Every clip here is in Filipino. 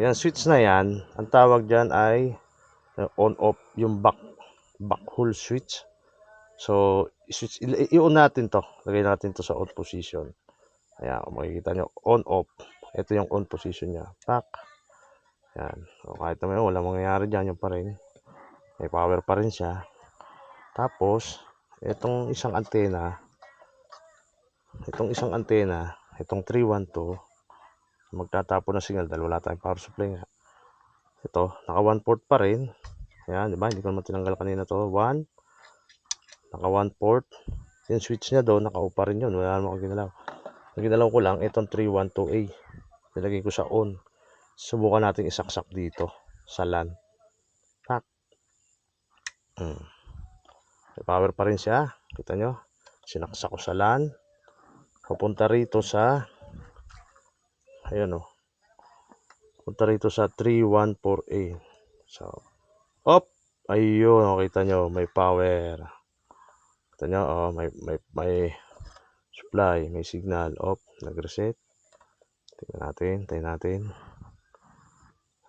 Ayan, switch na yan, ang tawag dyan ay on-off, yung back hole switch. So, i-on natin to. Lagay natin to sa on position. Ayan, kung makikita nyo, on-off. Ito yung on position niya. Pack. Ayan. O, kahit naman wala mangyayari dyan, yung pa rin. May power pa rin siya. Tapos, itong isang antena, itong 312, magtatapon na signal dahil wala tayong power supply nga. Ito, naka 1 port pa rin. Ayan, di ba? Hindi ko naman tinanggal kanina to. 1, naka 1 port. Yung switch niya doon, naka-off pa rin yun. Wala naman akong ginalaw. Ang ginalaw ko lang, itong 312A. Nilagay ko sa on. Subukan natin isaksak dito sa LAN. Pak. May power pa rin siya. Kita nyo? Sinaksak ko sa LAN. Papunta rito sa, ayan o. Punta rito sa 314A. So, op! Ayun, kita nyo, may power. Kita nyo, oh, may supply, may signal. Op, nag-reset. Tingnan natin, tayo natin.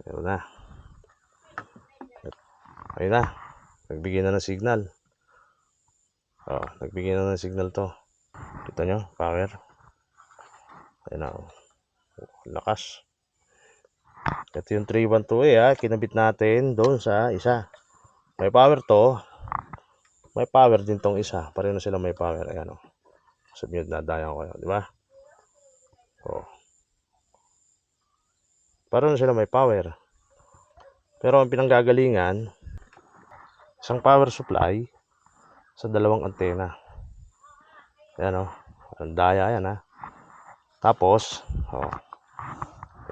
Ayun na. Ayun na. Nagbigay na ng signal. Oh, nagbigay na ng signal to. Kita nyo, power. Ayun na, oh. Lakas. Ito yung 312A, kinabit natin doon sa isa. May power to. May power din tong isa. Pareho na sila may power. Ayan o. Sabi nyo, nadayan ko yun. Di ba? O. Pareho na sila may power. Pero ang pinanggagalingan, isang power supply sa dalawang antena. Ayan o. Ang daya yan ha. Tapos, o.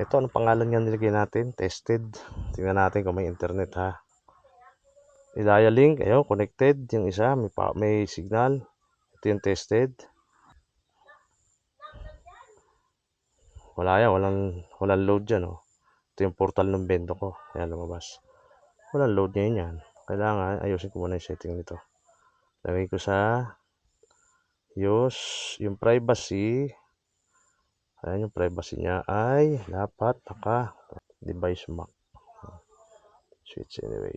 Ito, anong pangalan nga nilagay natin? Tested. Tingnan natin kung may internet ha. Ilaya link, ayun, connected. Yung isa, may signal. Ito yung tested. Wala yan, walang load dyan. Oh. Ito yung portal ng bento ko. Ayan, lumabas. Walang load ngayon yan. Kailangan, ayusin ko muna yung setting nito. Lagay ko sa use, yung privacy. Ayan, yung privacy niya ay dapat naka-device map. Switch anyway.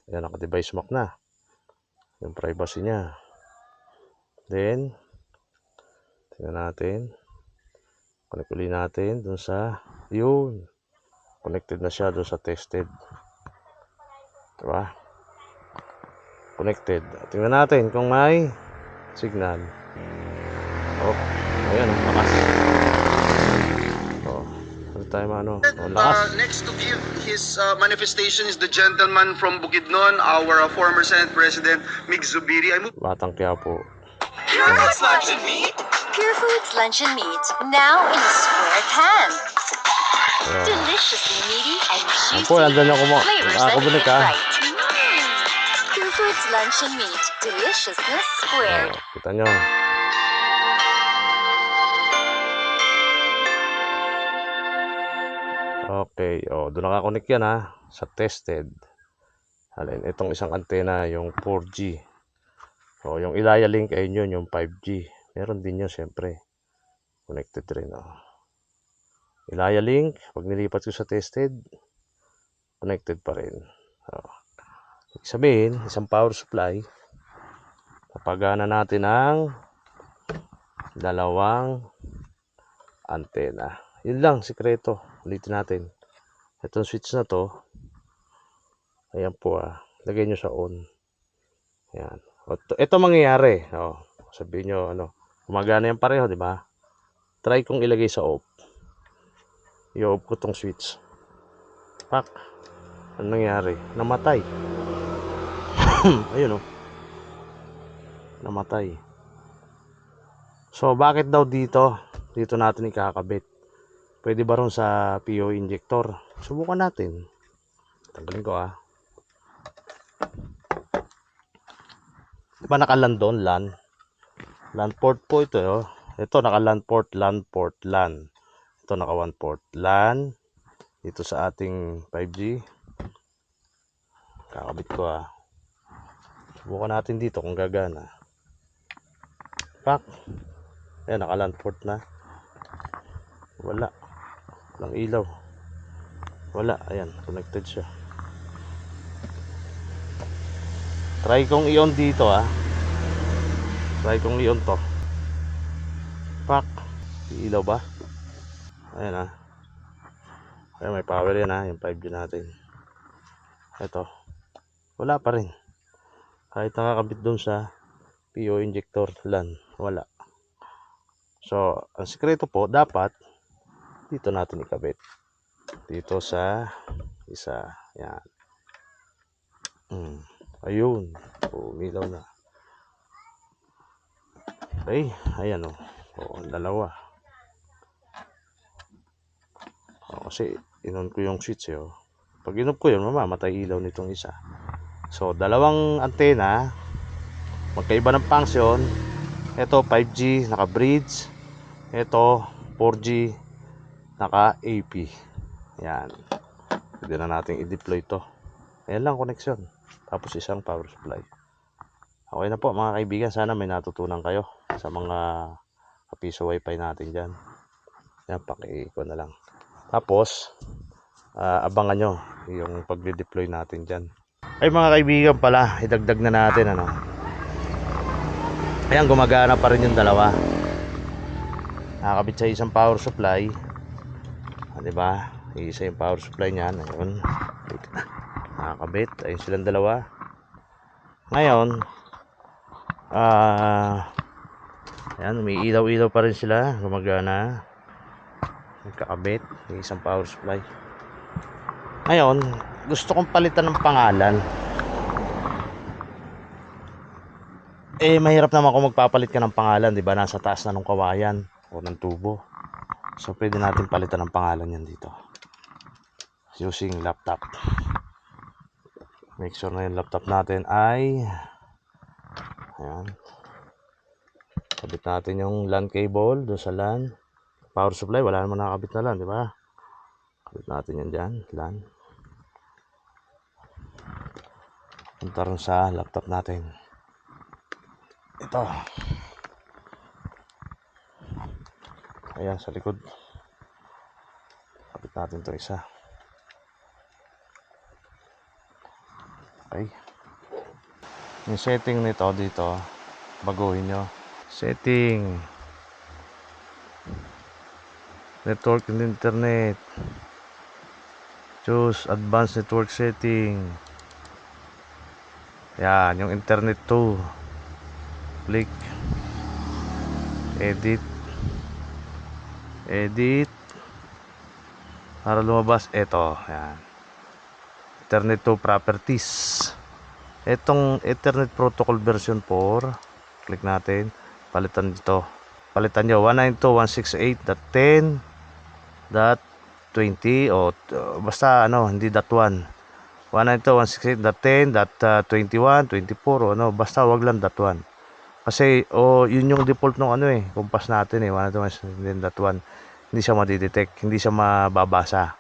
Ayan, naka-device map na. Yung privacy niya. Then, tingnan natin. Connect ulit natin dun sa, yun. Connected na siya dun sa tested. Diba? Connected. Tingnan natin kung may signal. Oh, ayan, lakas. Oh, lakas. Next to give his manifestation is the gentleman from Bukidnon, our former Senate President, Mig Zubiri. Batang Quiapo. Pure Foods Luncheon Meat. Pure Foods Luncheon Meat. Now in a square can. Deliciously meaty and juicy. Ako, andun ako mo. Flavors Ako that bunik hit ha. right. Pure Foods Luncheon Meat. Deliciousness squared. Oh, kita nyo. Okay, oh, doon nakakonek yan ha, sa tested. Halin, itong isang antena, yung 4G. So, yung Ilaya link ay yun, yung 5G. Meron din yun, siyempre. Connected rin, oh. Ilaya link, pag nilipat ko sa tested, connected pa rin. So, sabihin, isang power supply, napagana natin ang dalawang antena. Yun lang, sikreto. Ulitin natin. Itong switch na to, ayan po lagay nyo sa on. Ayan. Ito mangyayari. Oh, sabihin nyo, gumagana yan pareho, di ba? Try kong ilagay sa off. I-off ko tong switch. Pak. Ano nangyari? Namatay. Ayun namatay. So, bakit daw dito? Dito natin ikakabit. Pwede ba ron sa PO injector? Subukan natin. Tanggalin ko Diba naka-LAN doon? LAN. LAN port po ito. Ito naka-LAN port, LAN port, LAN. Ito naka 1 port. LAN. Dito sa ating 5G. Kakabit ko Subukan natin dito kung gagana. Pak. Ayan, naka-LAN port na. Wala. Walang ilaw. Wala, ayan, connected siya. Try kong i-on dito Try kong i-on to. Pak. Ilaw ba? Ayan Ayan, may power yan yung 5G natin. Ito. Wala pa rin. Kahit nakakabit doon sa PO injector LAN, wala. So, ang sikreto po, dapat dito natin ikabit. Dito sa isa. Yan. Ayun. Umilaw na. Okay. Ayan dalawa. Kasi inon ko yung switch Pag inon ko yun, mamamatay ilaw nitong isa. So, dalawang antena, magkaiba ng function. Ito 5G, naka-bridge. Ito 4G, naka-AP. Yan. Pwede na natin i-deploy to. Ayan lang connection. Tapos isang power supply. Okay na po mga kaibigan. Sana may natutunan kayo sa mga kapiso wifi natin dyan. Yan, paki-ko na lang. Tapos, abangan nyo yung pag-deploy natin dyan. Ay mga kaibigan pala, idagdag na natin Ayan, gumagana pa rin yung dalawa. Nakakabit sa isang power supply. Diba? Isa yung power supply niyan. Ayun. Nakakabit. Ayun silang dalawa. Ngayon, ayan, umiilaw-ilaw pa rin sila. Gumagana. Nagkakabit. Isang power supply. Ngayon, gusto kong palitan ng pangalan. Mahirap naman kung magpapalit ka ng pangalan, di ba? Nasa taas na ng kawayan o ng tubo. So, pwede natin palitan ng pangalan yan dito. Using laptop. Make sure na yung laptop natin ay ayan. Kabit natin yung LAN cable doon sa LAN. Power supply, wala naman nakakabit na LAN, di ba? Kabit natin yan dyan, LAN. Punta rin sa laptop natin. Ito. Ayan, sa likod. Kabit natin ito isa. Okay. Yung setting nito dito, baguhin nyo. Setting. Network and internet. Choose advanced network setting. Yan, yung internet 2. Click. Edit. Para lumabas ito. Yan. Ethernet 2 properties. Itong Ethernet protocol version 4. Click natin. Palitan dito. Palitan nyo 192.168.10.20 o basta hindi .1. 192.168.10.21, 24 o basta wag lang .1. Kasi yun yung default ng compass natin 192.168.10.1. Hindi siya madidetect, hindi siya mababasa.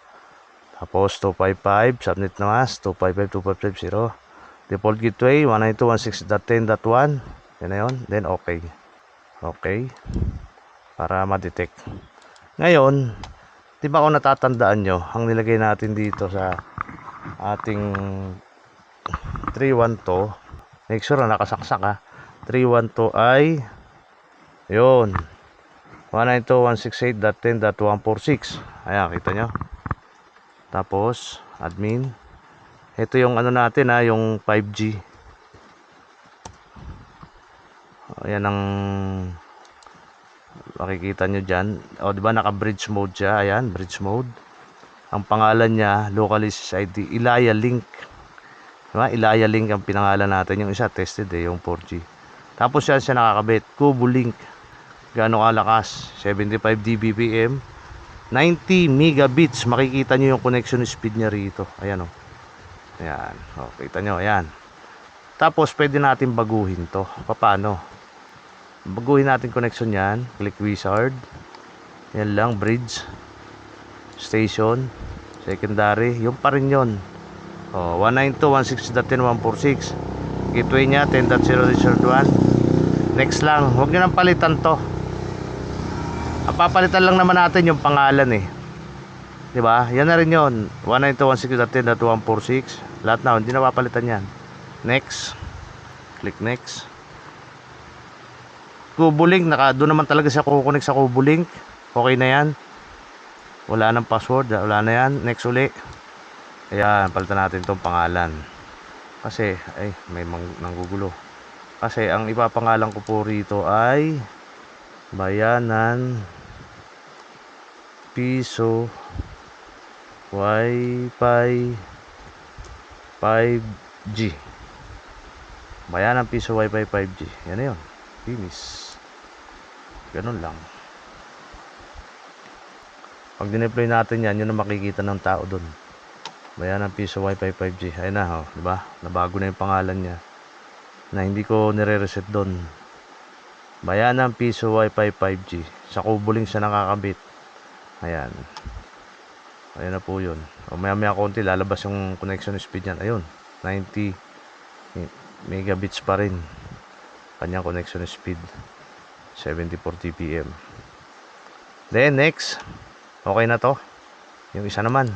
Tapos 255 subnet na mas 255.2550. Default gateway 192.168.10.1. Yan na yun. Then okay. Okay. Para ma-detect. Ngayon, di ba kung natatandaan nyo, ang nilagay natin dito sa ating 312, make sure na nakasaksak 312 ay yun 192.168.10.146. Ayan, kita nyo. Tapos admin, ito yung natin yung 5G. Ayan ang makikita nyo dyan. Di ba naka bridge mode siya? Ayan, bridge mode. Ang pangalan niya locally ID Ilaya Link. Diba? Ilaya Link ang pinangalan natin. Yung isa tested yung 4G. Tapos yan siya nakakabit Kubo Link. Gaano kalakas? 75 dBpm, 90 megabits. Makikita nyo yung connection speed niya rito. Ayan ayan. Kita nyo. Ayan. Tapos pwede natin baguhin to. Paano? Baguhin natin connection yan. Click wizard. Yan lang. Bridge. Station. Secondary. Yung pa rin yun. 192.168.10.146. Gateway nya 10.0.0.1. Next lang. Huwag nyo nang palitan to. Ang papalitan lang naman natin yung pangalan Diba? Yan na rin yun. 192.168.10.146. Lahat na. Hindi na papalitan yan. Next. Click next. Kubo link. Doon naman talaga siya kukunik sa Kubo link. Okay na yan. Wala nang password. Wala na yan. Next uli. Ayan. Palitan natin itong pangalan. Kasi, ay, may nanggugulo. Kasi, ang ipapangalan ko po rito ay Bayanan Piso Wi-Fi 5G. Bayanan Piso Wi-Fi 5G. Yan na yun. Finish. Ganun lang. Pag dineploy natin yan, yun ang makikita ng tao dun. Bayanan Piso Wi-Fi 5G. Ayun na, diba? Nabago na yung pangalan niya. Na hindi ko nire-reset dun. Bayanan Piso Wi-Fi 5G. Sa Kubo link siya nakakabit. Ayan. Ayan na po yun. Maya konti lalabas yung connection speed yan. Ayun. 90 megabits pa rin. Kanyang connection speed. 74 TPM. Then next. Okay na to. Yung isa naman.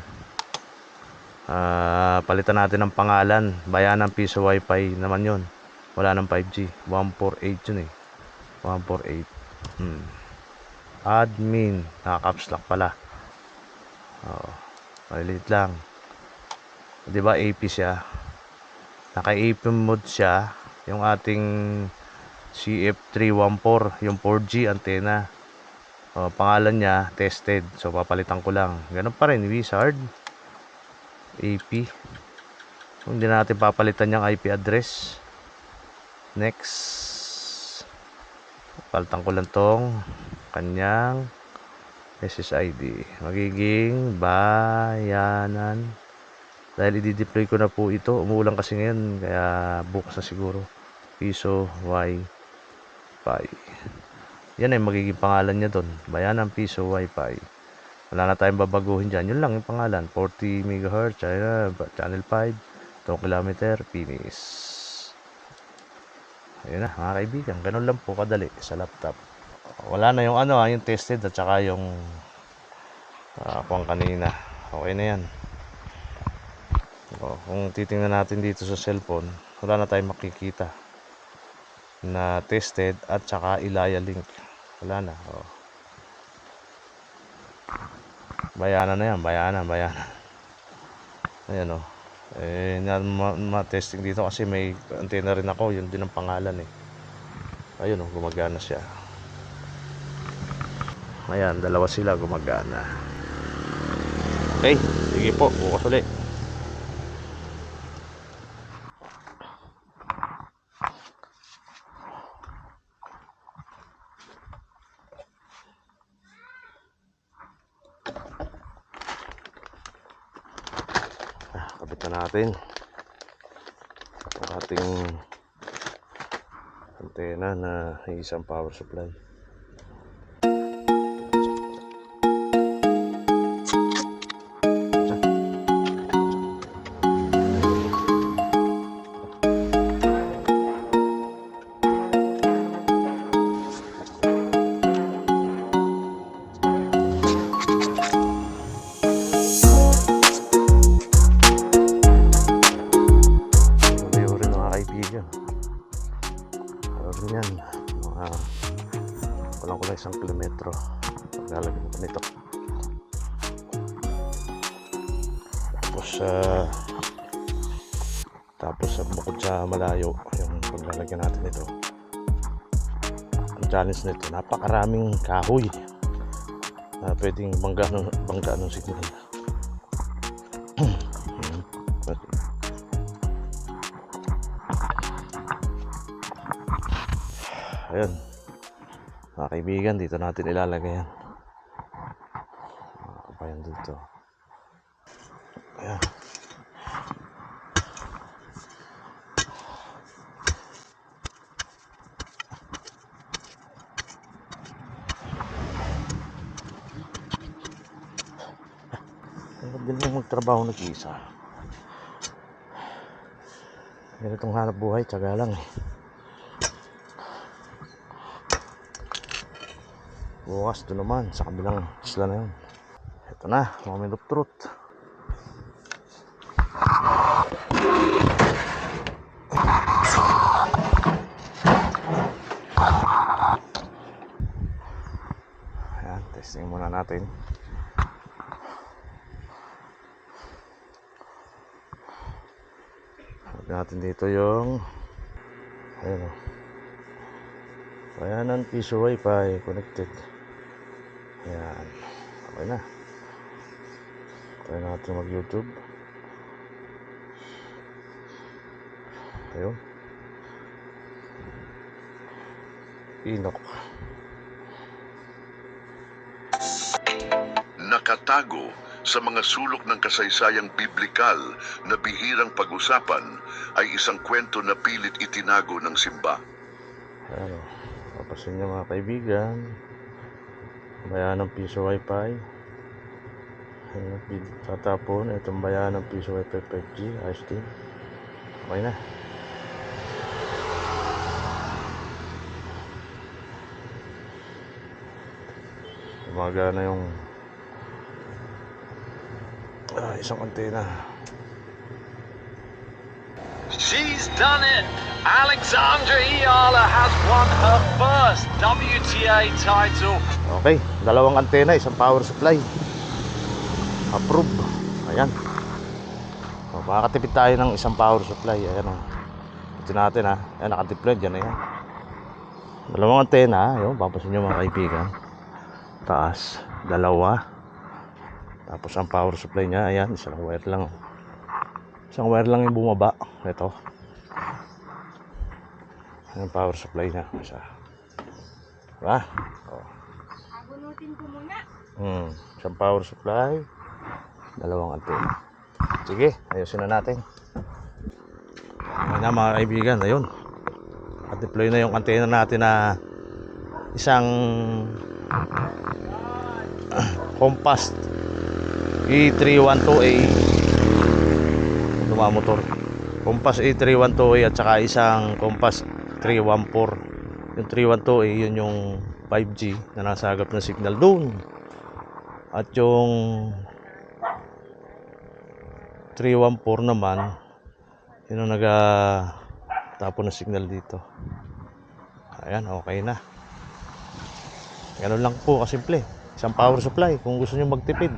Palitan natin ng pangalan. Bayanan Piso Wi-Fi naman yun. Wala ng 5G. 148 yun eh. 148. Admin. Naka-caps lock pala. Maliit lang. Diba AP siya? Naka-AP mode siya. Yung ating CF314. Yung 4G antenna. Pangalan niya tested. So papalitan ko lang. Ganun pa rin. Wizard. AP. So, hindi natin papalitan yung IP address. Next. Palitan ko lang tong kanyang SSID. Magiging Bayanan. Dahil i-deploy ko na po ito. Umuulan kasi ngayon. Kaya bukas na siguro. Piso Wi-Fi. Yan ay magiging pangalan niya doon. Bayanan Piso Wi-Fi. Wala na tayong babaguhin dyan. Yun lang yung pangalan. 40 MHz. Channel 5. 2 kilometer. Finish. Ayun na mga kaibigan. Ganun lang po kadali sa laptop. Wala na yung yung tested at saka yung kung kanina. Okay na yan. Kung titingnan natin dito sa cellphone, wala na tayong makikita na tested at saka Ilaya link. Wala na. Bayanan na yan. Bayanan. Ayan ma-testing dito kasi may antenna rin ako. Yun din ang pangalan eh. Ayun gumagana siya. Ayan, dalawa sila gumagana. Okay, sige po, bukas ulit. Kabit na natin ang ating antena na isang power supply. Kulang ko na 1 kilometro. Paglalagyan ko nito. Tapos bukod sa malayo yung paglalagyan natin nito. Ang challenge nito, napakaraming kahoy na pwedeng bangga ng signal. Ayun mga kaibigan, dito natin ilalagay yan. Kapayan dito. Ayan. Ang galing magtrabaho nag-iisa. Ganitong hanap buhay, tiyaga lang eh. Bukas doon naman sa kabilang isla na yun. Ito na, moment of truth. Ayan, testing muna natin. Lagyan natin dito yung ayun o. Bayanan piso wifi connected. Ayan, okay na. Try natin mag YouTube. Ayun, Inok. Nakatago sa mga sulok ng kasaysayang biblikal na bihirang pag-usapan ay isang kwento na pilit itinago ng simba. Ayan o, papasin niyo mga kaibigan. Bayanan piso wifi. Ayun, tatapon itong bayanan piso wifi 5G ayos din. Okay na. Gumagana yung isang antena. She's done it! Alexandra Iala has won her first WTA title. Okay, dalawang antena, isang power supply. Approve. Ayan. O, makakatipid tayo ng isang power supply. Ayan o. Ito natin ha. Ayan, nakadeployed yan. Ayan. Dalawang antena. Ayun, papasin nyo mga kaibigan. Taas. Dalawa. Tapos ang power supply nya. Ayan, isang wire lang. Isang wire lang yung bumaba. Ito. Ayan, power supply nya. Isa. Diba? O. Abunutin ko muna. Isang power supply. Dalawang antena. Sige, ayusin na natin. Ayan na mga kaibigan, ayun. At-deploy na yung antena natin na isang Compass E312A. Lumamotor. Compass E312A at saka isang Compass 314. Yung 312A, yun yung 5G na nasagap na signal doon. At yung 314 naman, yun ang tapon na signal dito. Ayan, okay na. Ganun lang po kasimple. Isang power supply kung gusto nyo magtipid.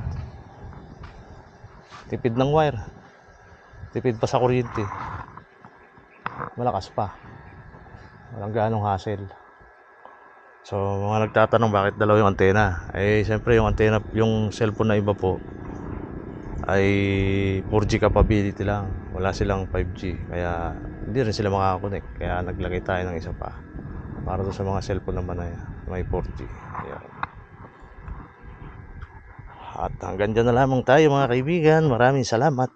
Tipid ng wire. Tipid pa sa kuryente. Malakas pa. Walang ganong hassle. So, mga nagtatanong bakit dalawa yung antena. Eh, siyempre yung antena, yung cellphone na iba po ay 4G capability lang. Wala silang 5G. Kaya hindi rin sila makakakonect. Kaya naglagay tayo ng isa pa. Para doon sa mga cellphone naman na may 4G. Ayan. At hanggang dyan na lamang tayo mga kaibigan. Maraming salamat.